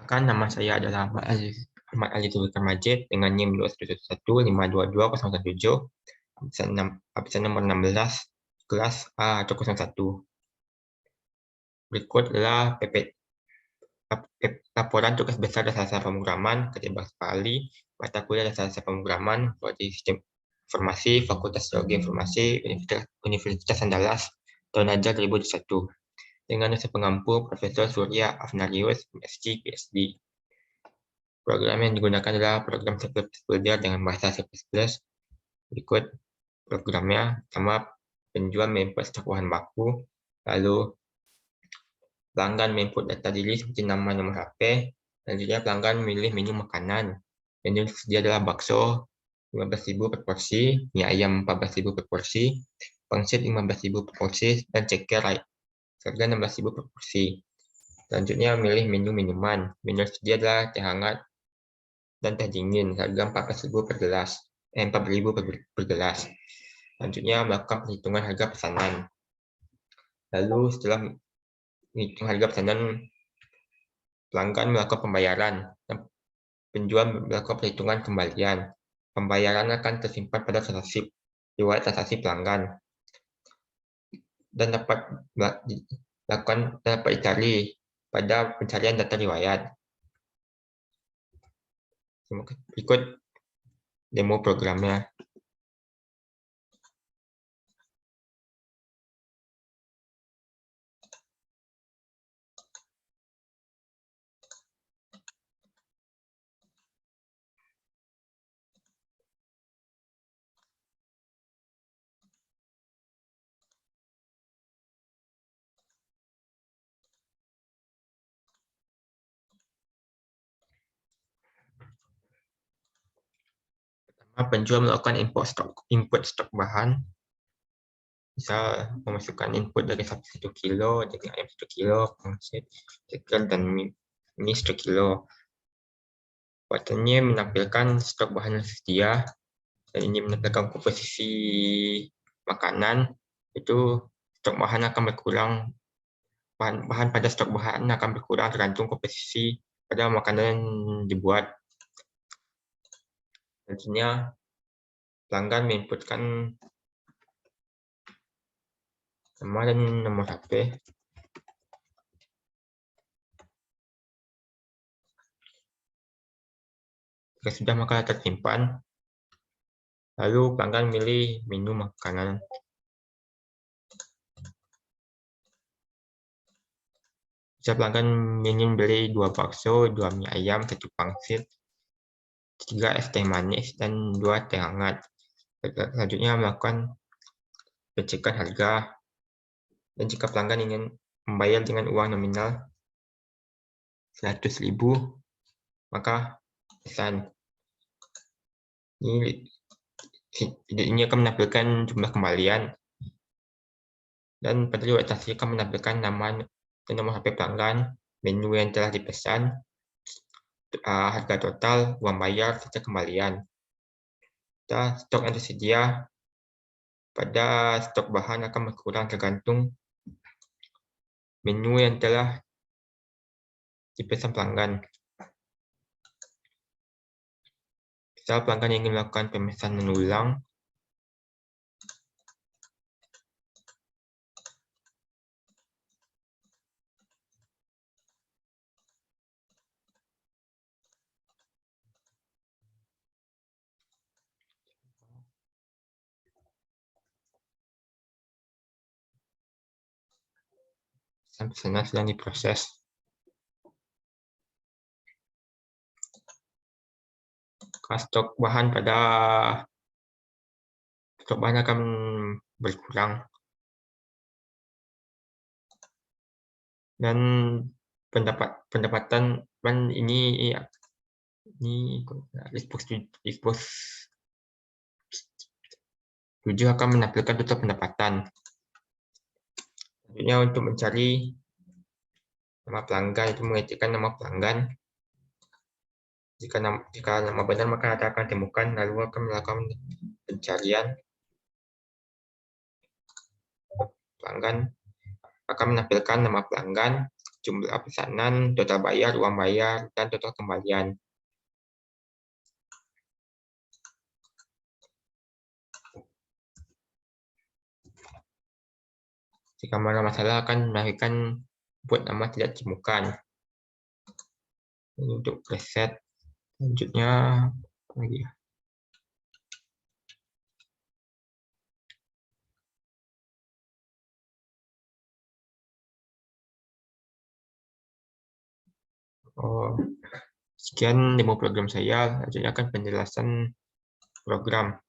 Perkenalkan, nama saya adalah Ahmad Ali Zulfikar Majid dengan NIM 211522217, absen nomor 16, kelas A atau 01. Berikut adalah laporan tugas besar dasar pemrograman, ketimbang sekali, mata kuliah dasar pemrograman, prodi sistem informasi, Fakultas Geologi Informasi, Universitas Andalas, tahun ajar 2021. Dengan dosen pengampu Profesor Surya Afnarius, MSc, PhD. Program yang digunakan adalah program C++ Builder dengan bahasa C++. Berikut programnya. Pertama, penjual menginput stok bahan baku, lalu pelanggan menginput data diri seperti nama, nomor HP. Selanjutnya pelanggan memilih menu makanan. Menu tersedia adalah bakso 15.000 per porsi, mie ayam 14.000 per porsi, pangsit 15.000 per porsi, dan ceker harga 16.000 per porsi. Selanjutnya memilih menu minuman. Menu tersedia adalah teh hangat dan teh dingin, harga 14.000 per gelas, 4.000 per gelas. Selanjutnya melakukan perhitungan harga pesanan. Lalu setelah menghitung harga pesanan, pelanggan melakukan pembayaran dan penjual melakukan perhitungan kembalian. Pembayaran akan tersimpan pada transaksi riwayat transaksi pelanggan dan dapat dicari pada pencarian data riwayat. Berikut demo programnya. Penjual melakukan input stok bahan, misal memasukkan input dari sapi 1 kilo, daging ayam 1 kilo, pangsit, ceker, dan mie 1 kilo. Buatannya menampilkan stok bahan yang tersedia, dan ini menampilkan komposisi makanan. Itu stok bahan akan berkurang, bahan pada stok bahan akan berkurang tergantung komposisi pada makanan yang dibuat. Selanjutnya, pelanggan menginputkan nama dan nomor HP. Jika sudah, maka tersimpan. Lalu pelanggan memilih menu makanan. Bisa pelanggan ingin beli 2 bakso, 2 mie ayam, 1 pangsit, 3 es teh manis, dan 2 teh hangat. Selanjutnya melakukan pengecekan harga. Dan jika pelanggan ingin membayar dengan uang nominal 100.000, maka pesan. Ini akan menampilkan jumlah kembalian. Dan pada riwayat transaksi akan menampilkan nama dan nomor HP pelanggan, menu yang telah dipesan, harga total, uang bayar, serta kembalian. Stok yang tersedia pada stok bahan akan berkurang tergantung menu yang telah dipesan pelanggan. Misal pelanggan ingin melakukan pemesanan ulang, pesanan sedang diproses. Stok bahan akan berkurang. Dan pendapatan ini expose 7 akan menampilkan total pendapatan. Selanjutnya untuk mencari nama pelanggan, itu mengetikkan nama pelanggan. Jika nama benar, maka Anda akan temukan, lalu akan melakukan pencarian. Pelanggan akan menampilkan nama pelanggan, jumlah pesanan, total bayar, uang bayar, dan total kembalian. Jika mana masalah akan melahirkan buat nama tidak ditemukan. Ini untuk preset. Selanjutnya apa lagi ya? Oh, sekian demo program saya. Selanjutnya akan penjelasan program.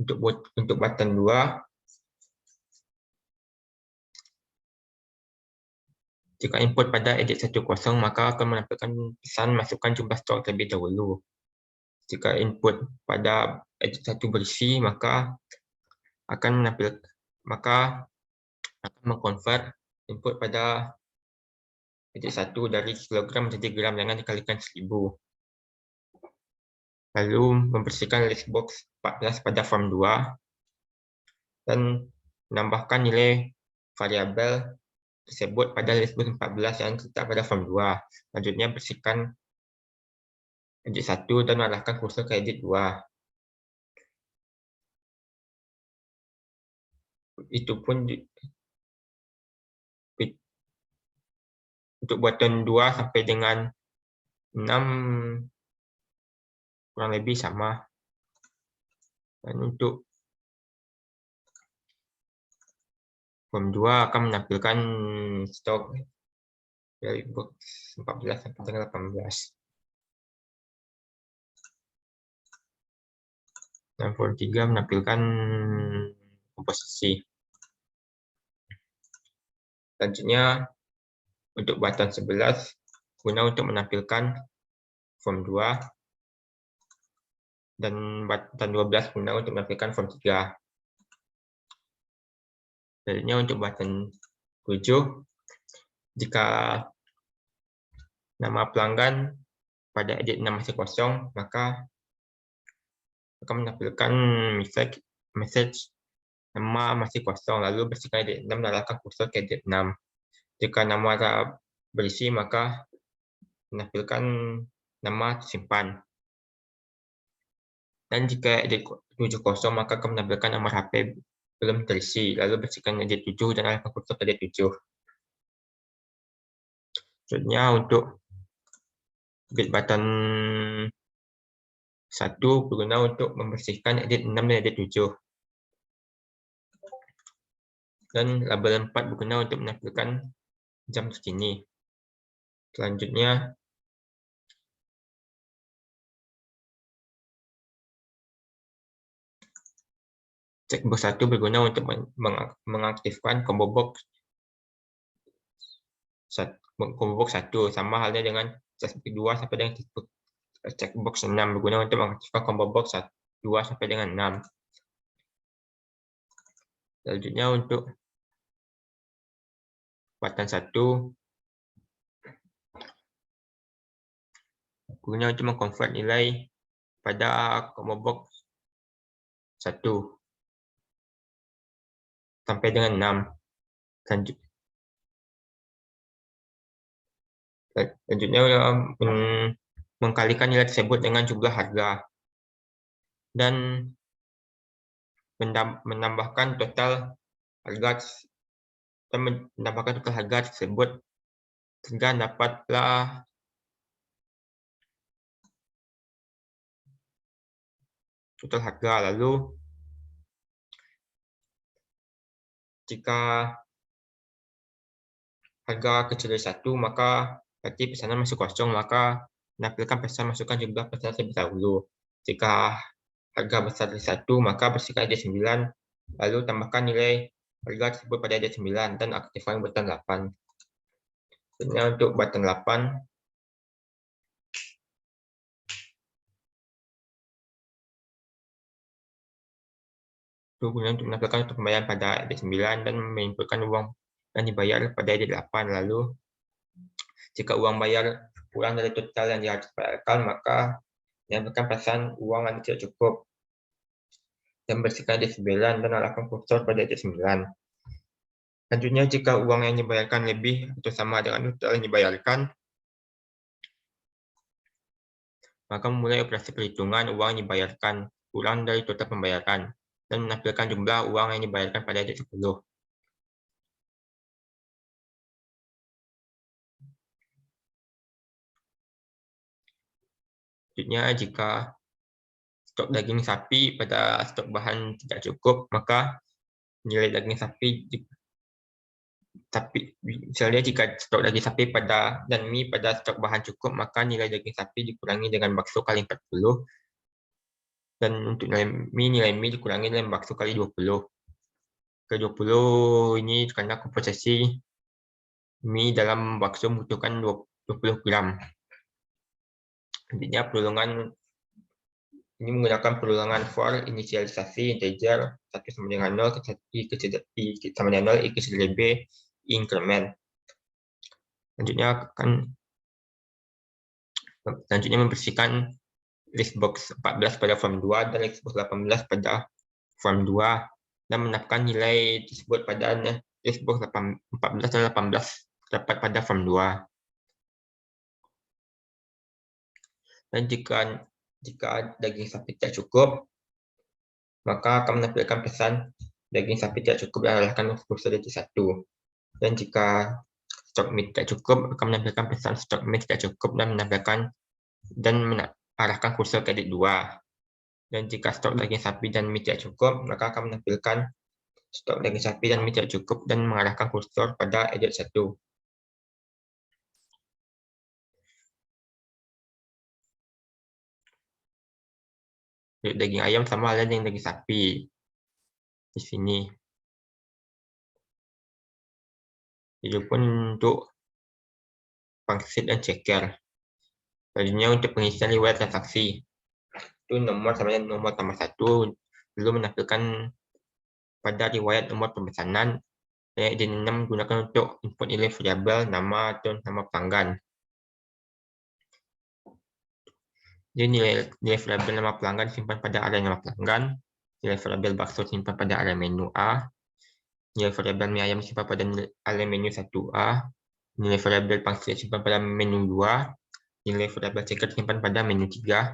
Untuk button 2, jika input pada edit 10, maka akan menampilkan pesan masukkan jumlah stok terlebih dahulu. Jika input pada edit 1 berisi, maka akan mengkonvert input pada edit 1 dari kilogram menjadi gram, jangan dikalikan 1000. Lalu membersihkan list box 14 pada form 2 dan menambahkan nilai variabel tersebut pada list box 14 yang terletak pada form 2. Selanjutnya bersihkan edit 1 dan mengarahkan kursor ke edit 2. Itu pun untuk button 2 sampai dengan 6 kurang lebih sama. Dan untuk form 2 akan menampilkan stok dari box 14 sampai dengan 18. Dan form 3 menampilkan komposisi. Selanjutnya untuk button 11 guna untuk menampilkan form 2 dan button 12 guna untuk menampilkan form 3. Selanjutnya untuk button 7, jika nama pelanggan pada edit 6 masih kosong, maka akan menampilkan message nama masih kosong, lalu bersihkan edit 6 dan arahkan kursor ke edit 6. Jika nama berisi, maka menampilkan nama tersimpan. Dan jika edit 7 kosong, maka akan menampilkan nomor HP belum terisi, lalu bersihkan edit 7 dan arahkan kursor ke edit 7. Selanjutnya untuk grid button 1 berguna untuk membersihkan edit 6 dan edit 7. Dan label 4 berguna untuk menampilkan jam terkini. Selanjutnya checkbox 1 berguna untuk mengaktifkan combo box 1 sama halnya dengan checkbox 2 sampai dengan checkbox 6 berguna untuk mengaktifkan combo box 2 sampai dengan 6. Selanjutnya untuk button 1 guna untuk mengkonvert nilai pada combo box 1 sampai dengan 6. Selanjutnya mengkalikan nilai tersebut dengan jumlah harga dan menambahkan total harga tersebut sehingga dapatlah total harga. Lalu jika harga kecil dari 1, maka berarti pesanan masih kosong, maka menampilkan pesan masukkan jumlah pesanan terlebih dahulu. Jika harga besar dari 1, maka bersihkan edit 9, lalu tambahkan nilai harga tersebut pada edit 9 dan aktifkan button 8. Selanjutnya untuk button 8, itu guna untuk menampilkan pembayaran pada edit 9 dan menginputkan uang yang dibayar pada edit 8. Lalu jika uang bayar kurang dari total yang diharus bayarkan, maka menampilkan pesan uang yang tidak cukup. dan bersihkan edit 9 dan arahkan kursor pada edit 9. Selanjutnya, jika uang yang dibayarkan lebih atau sama dengan total yang dibayarkan, maka memulai operasi perhitungan uang yang dibayarkan kurang dari total pembayaran dan menampilkan jumlah uang yang dibayarkan pada edit 10. Selanjutnya, jika stok daging sapi pada stok bahan tidak cukup, maka nilai daging sapi misalnya jika stok daging sapi dan mie pada stok bahan cukup, maka nilai daging sapi dikurangi dengan bakso kali 40, dan untuk nilai mie dikurangi dengan bakso kali 20. Ke 20 ini karena komposisi mie dalam bakso membutuhkan 20 gram. Intinya ini menggunakan perulungan for inisialisasi integer 1 sama dengan 0, I sama dengan 0, I kecil B, increment. Selanjutnya membersihkan listbox 14 pada form 2 dan listbox 18 pada form 2 dan menetapkan nilai tersebut pada listbox 14 dan 18 dapat pada form 2. Dan jika daging sapi tidak cukup, maka akan menampilkan pesan daging sapi tidak cukup dan arahkan kursor edit 1. Dan jika stok mie tidak cukup, akan menampilkan pesan stok mie tidak cukup dan arahkan kursor ke edit 2. Dan jika stok daging sapi dan mie tidak cukup, maka akan menampilkan stok daging sapi dan mie tidak cukup dan mengarahkan kursor pada edit 1. Daging ayam sama halnya dengan daging sapi di sini. Itu pun untuk pangsit dan ceker. Selanjutnya untuk pengisian riwayat transaksi. Itu nomor sama dengan nomor tambah 1, lalu menampilkan pada riwayat nomor pemesanan. Yang ID6 gunakan untuk input nilai variabel nama atau nama pelanggan. Jadi nilai variabel nama pelanggan simpan pada area nama pelanggan, nilai variabel bakso simpan pada area menu A, nilai variabel mie ayam simpan pada area menu 1A, nilai variabel pangsit simpan pada menu 2, nilai variabel ceker simpan pada menu 3,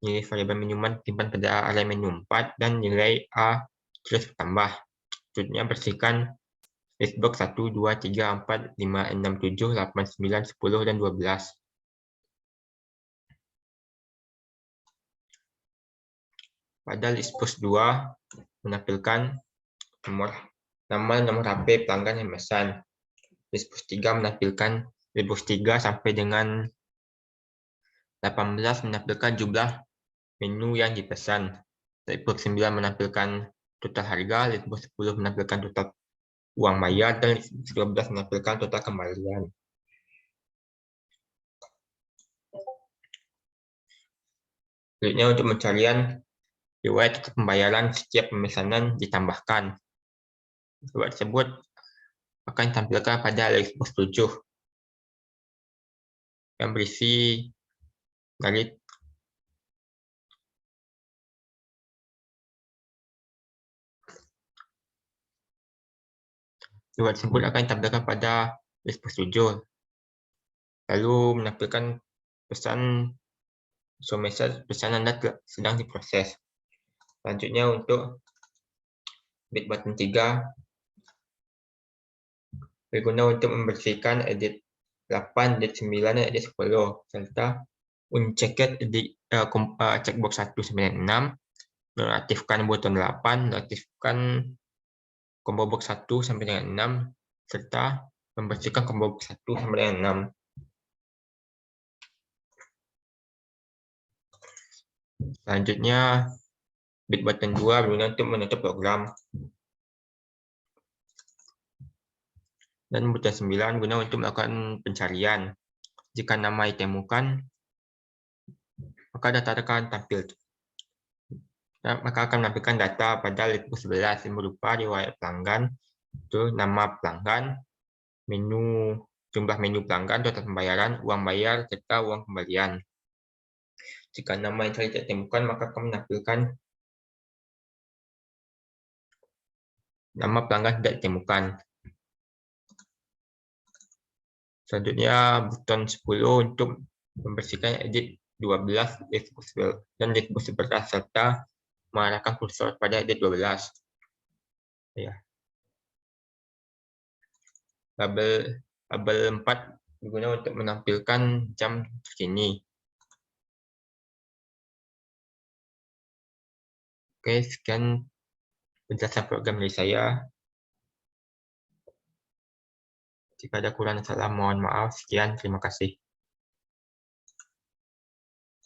nilai variabel minuman simpan pada area menu 4, dan nilai A terus bertambah. Selanjutnya bersihkan listbox 1, 2, 3, 4, 5, 6, 7, 8, 9, 10, dan 12. Pada listbox 2 menampilkan nomor HP pelanggan yang memesan. Listbox 3 menampilkan listbox 3 sampai dengan 18 menampilkan jumlah menu yang dipesan. Listbox 9 menampilkan total harga, listbox 10 menampilkan total uang bayar, dan listbox 12 menampilkan total kembalian. Selanjutnya untuk pencarian riwayat pembayaran setiap pemesanan ditambahkan. Riwayat tersebut akan ditampilkan pada listbox 7 yang berisi dari riwayat tersebut akan ditampilkan pada listbox 7, lalu menampilkan pesan pesan Anda sedang diproses. Selanjutnya untuk bit button 3 berguna untuk membersihkan edit 8, edit 9, dan edit 10, serta unchecked checkbox 1 sampai 6, nonaktifkan button 8, nonaktifkan combo box 1 sampai dengan 6, serta membersihkan combo box 1 sampai dengan 6. Selanjutnya, bit button 2 berguna untuk menutup program. Dan button 9 guna untuk melakukan pencarian. Jika nama ditemukan, maka data akan tampil. Maka akan menampilkan data pada listbox 11 yang berupa riwayat pelanggan, itu nama pelanggan, jumlah menu pelanggan, total pembayaran, uang bayar, serta uang kembalian. Jika nama yang tidak ditemukan, maka akan menampilkan nama pelanggan tidak ditemukan. Selanjutnya button 10 untuk membersihkan edit 12 dan disk beras serta mengarahkan kursor pada edit 12. Ya. Label 4 digunakan untuk menampilkan jam terkini. Oke, sekian penjelasan program dari saya. Jika ada kurang salah, mohon maaf. Sekian, terima kasih.